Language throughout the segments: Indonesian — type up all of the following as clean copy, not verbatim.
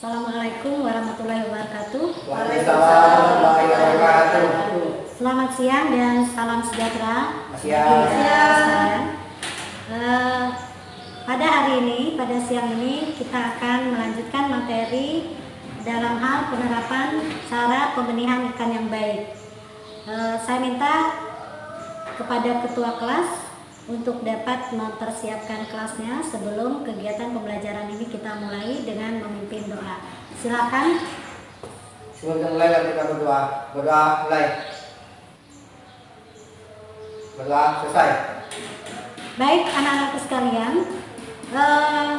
Assalamualaikum warahmatullahi wabarakatuh. Waalaikumsalam warahmatullahi wabarakatuh. Selamat siang dan salam sejahtera. Siang. Pada hari ini, pada siang ini kita akan melanjutkan materi dalam hal penerapan cara pembenihan ikan yang baik. Saya minta kepada ketua kelas untuk dapat mempersiapkan kelasnya sebelum kegiatan pembelajaran ini kita mulai dengan memimpin doa. Silakan. Sebelum kita mulai kita berdoa. Mulai. Berdoa selesai. Baik anak-anakku sekalian,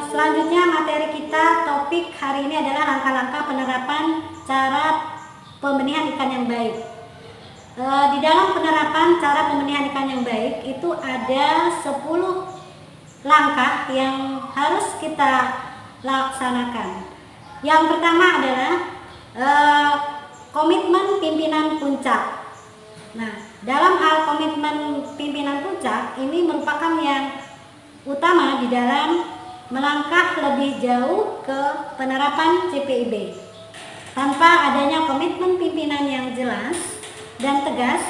selanjutnya materi kita topik hari ini adalah langkah-langkah penerapan cara pembenihan ikan yang baik. Di dalam penerapan cara pembenihan ikan yang baik itu ada 10 langkah yang harus kita laksanakan. Yang pertama adalah komitmen pimpinan puncak. Nah, dalam hal komitmen pimpinan puncak ini merupakan yang utama di dalam melangkah lebih jauh ke penerapan CPIB. Tanpa adanya komitmen pimpinan yang jelas dan tegas,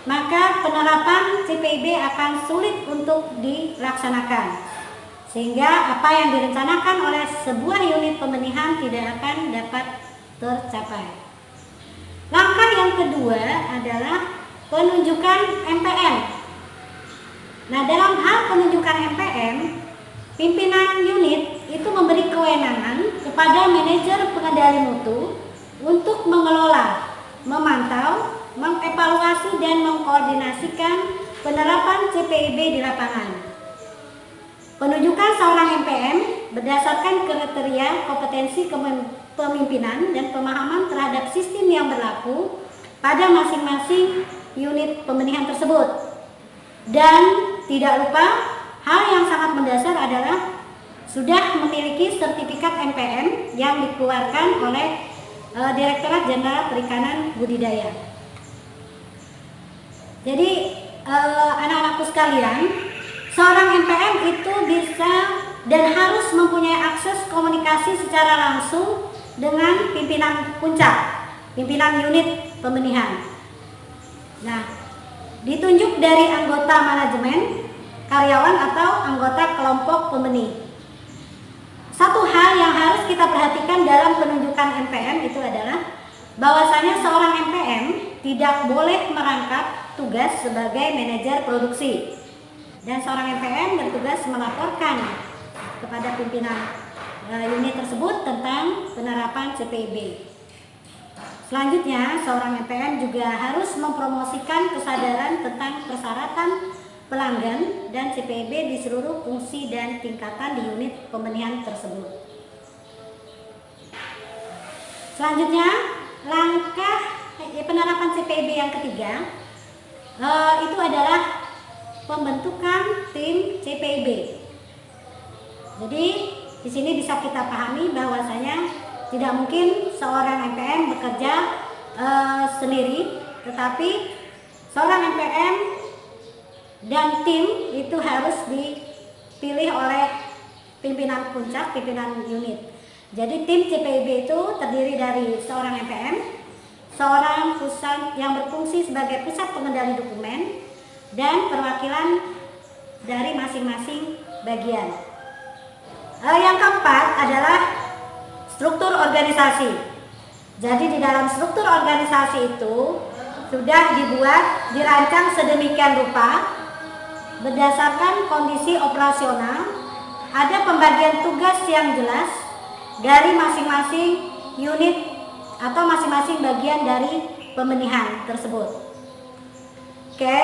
maka penerapan CPIB akan sulit untuk dilaksanakan, sehingga apa yang direncanakan oleh sebuah unit pembenihan tidak akan dapat tercapai. Langkah yang kedua adalah penunjukan MPM. Nah, dalam hal penunjukan MPM, pimpinan unit itu memberi kewenangan kepada manajer pengendali mutu untuk mengelola, memantau, mengevaluasi dan mengkoordinasikan penerapan CPIB di lapangan. Penunjukan seorang MPM berdasarkan kriteria kompetensi kepemimpinan dan pemahaman terhadap sistem yang berlaku pada masing-masing unit pembenihan tersebut. Dan tidak lupa, hal yang sangat mendasar adalah sudah memiliki sertifikat MPM yang dikeluarkan oleh Direktorat Jenderal Perikanan Budidaya. Jadi anak-anakku sekalian, seorang MPM itu bisa dan harus mempunyai akses komunikasi secara langsung dengan pimpinan puncak, pimpinan unit pembenihan. Nah, ditunjuk dari anggota manajemen, karyawan atau anggota kelompok pembenih. Satu hal yang harus kita perhatikan dalam penunjukan MPM itu adalah bahwasanya seorang MPM tidak boleh merangkap tugas sebagai manajer produksi, dan seorang MPM bertugas melaporkan kepada pimpinan unit tersebut tentang penerapan CPIB. Selanjutnya, seorang MPM juga harus mempromosikan kesadaran tentang persyaratan pelanggan dan CPIB di seluruh fungsi dan tingkatan di unit pembenihan tersebut. Selanjutnya, langkah penerapan CPIB yang ketiga itu adalah pembentukan tim CPIB. Jadi di sini bisa kita pahami bahwasanya tidak mungkin seorang MPM bekerja sendiri, tetapi seorang MPM dan tim itu harus dipilih oleh pimpinan puncak, pimpinan unit. Jadi tim CPIB itu terdiri dari seorang MPM, seorang pusat yang berfungsi sebagai pusat pengendali dokumen, dan perwakilan dari masing-masing bagian. Yang keempat adalah struktur organisasi. Jadi di dalam struktur organisasi itu sudah dirancang sedemikian rupa berdasarkan kondisi operasional, ada pembagian tugas yang jelas dari masing-masing unit atau masing-masing bagian dari pembenihan tersebut. Oke.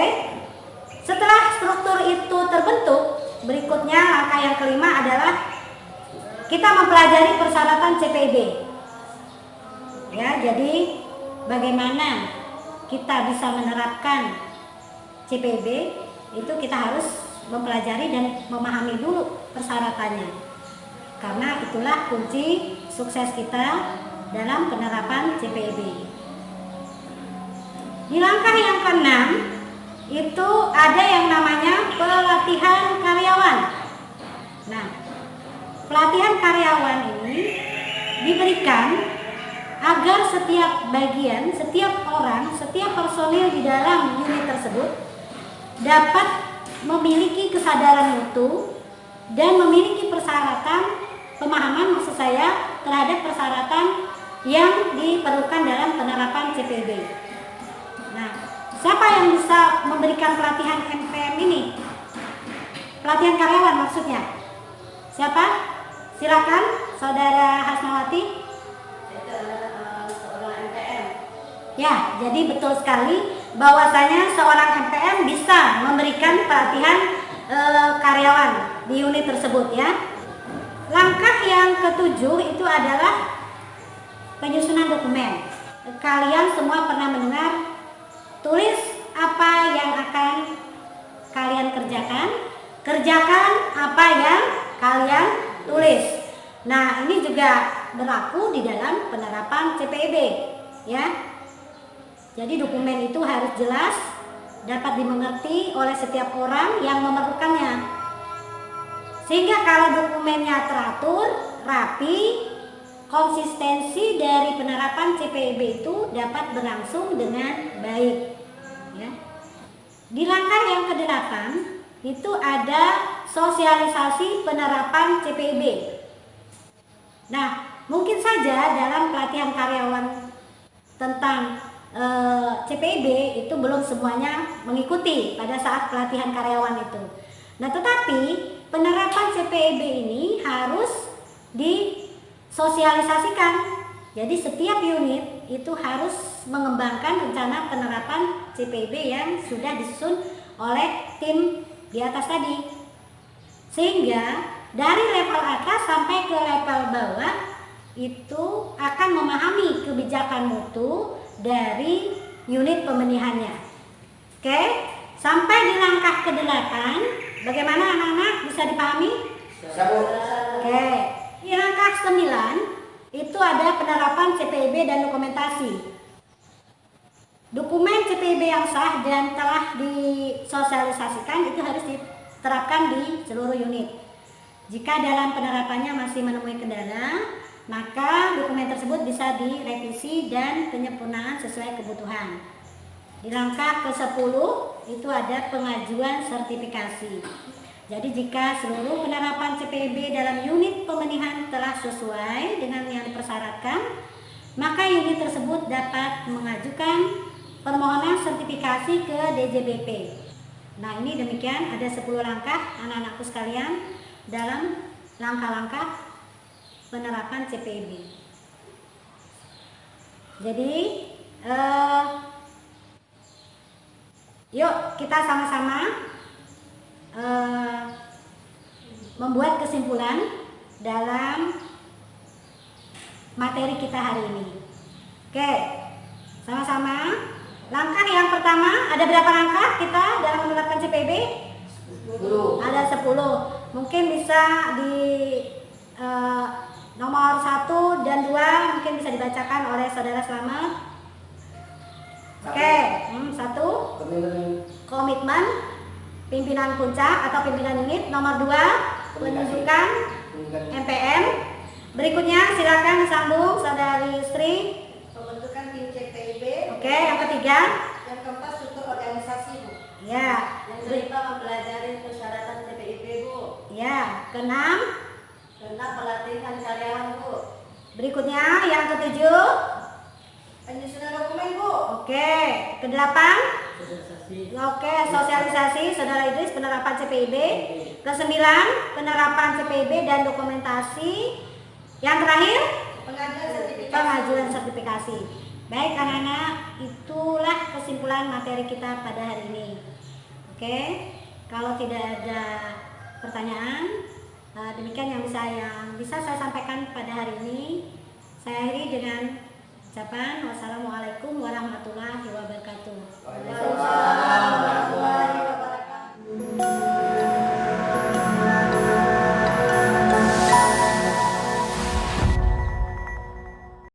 Setelah struktur itu terbentuk, berikutnya langkah yang kelima adalah kita mempelajari persyaratan CPIB. Ya, jadi bagaimana kita bisa menerapkan CPIB itu kita harus mempelajari dan memahami dulu persyaratannya. Karena itulah kunci sukses kita dalam penerapan CPIB. Di langkah yang keenam itu ada yang namanya pelatihan karyawan. Nah, pelatihan karyawan ini diberikan agar setiap bagian, setiap orang, setiap personil di dalam unit tersebut dapat memiliki kesadaran mutu dan memiliki persyaratan pemahaman, maksud saya, terhadap persyaratan yang diperlukan dalam penerapan CPB. Nah, siapa yang bisa memberikan pelatihan MPM ini? Pelatihan karyawan maksudnya. Siapa? Silakan, Saudara Hasnawati. Seorang MPM. Ya, jadi betul sekali bahwasanya seorang MPM bisa memberikan pelatihan karyawan di unit tersebut ya. Langkah yang ketujuh itu adalah penyusunan dokumen. Kalian semua pernah mendengar tulis apa yang akan kalian kerjakan, kerjakan apa yang kalian tulis. Nah, ini juga berlaku di dalam penerapan CPB ya. Jadi dokumen itu harus jelas, dapat dimengerti oleh setiap orang yang memerlukannya. Sehingga kalau dokumennya teratur, rapi, konsistensi dari penerapan CPB itu dapat berlangsung dengan baik. Ya. Di langkah yang ke-8 itu ada sosialisasi penerapan CPB. Nah, mungkin saja dalam pelatihan karyawan tentang CPB itu belum semuanya mengikuti pada saat pelatihan karyawan itu. Nah, tetapi penerapan CPB ini harus disosialisasikan. Jadi setiap unit itu harus mengembangkan rencana penerapan CPB yang sudah disusun oleh tim di atas tadi. Sehingga dari level atas sampai ke level bawah itu akan memahami kebijakan mutu dari unit pembenihannya. Oke, sampai di langkah ke-8, bagaimana anak-anak bisa dipahami? Siap, Bu. Oke, di langkah 9 itu ada penerapan CPB dan dokumentasi. Dokumen CPB yang sah dan telah disosialisasikan itu harus diterapkan di seluruh unit. Jika dalam penerapannya masih menemui kendala, maka dokumen tersebut bisa direvisi dan penyempurnaan sesuai kebutuhan. Di langkah ke-10 itu ada pengajuan sertifikasi. Jadi jika seluruh penerapan CPB dalam unit pembenihan telah sesuai dengan yang dipersyaratkan, maka unit tersebut dapat mengajukan permohonan sertifikasi ke DJBP. Nah, ini demikian ada 10 langkah anak-anakku sekalian dalam langkah-langkah penerapan CPB. Jadi yuk kita sama-sama membuat kesimpulan dalam materi kita hari ini. Oke, sama-sama. Langkah yang pertama, ada berapa langkah kita dalam menerapkan CPB? 10. Ada 10. Mungkin bisa di nomor 1 dan 2 mungkin bisa dibacakan oleh Saudara Slamet. Oke, 1. Komitmen pimpinan puncak atau pimpinan unit. Nomor 2, penunjukan MPM. Berikutnya silakan disambung Saudari Sri. Pembentukan tim CPIB. Oke, yang ketiga. Yang keempat, struktur organisasi, Bu. Ya. Yang kelima, mempelajari persyaratan CPIB, Bu. Ya, keenam. Keenam, pelatihan karyawan, Bu. Berikutnya yang ketujuh. Penyusunan dokumen, Bu. Oke, ke-8. Oke, sosialisasi Saudara Idris penerapan CPIB. Ke-9, penerapan CPIB dan dokumentasi. Yang terakhir, pengajuan sertifikasi. Baik anak-anak, itulah kesimpulan materi kita pada hari ini. Oke, kalau tidak ada pertanyaan, demikian yang bisa saya sampaikan pada hari ini. Saya akhiri dengan ucapan wassalamualaikum warahmatullahi wabarakatuh. Waalaikumsalam warahmatullahi wabarakatuh.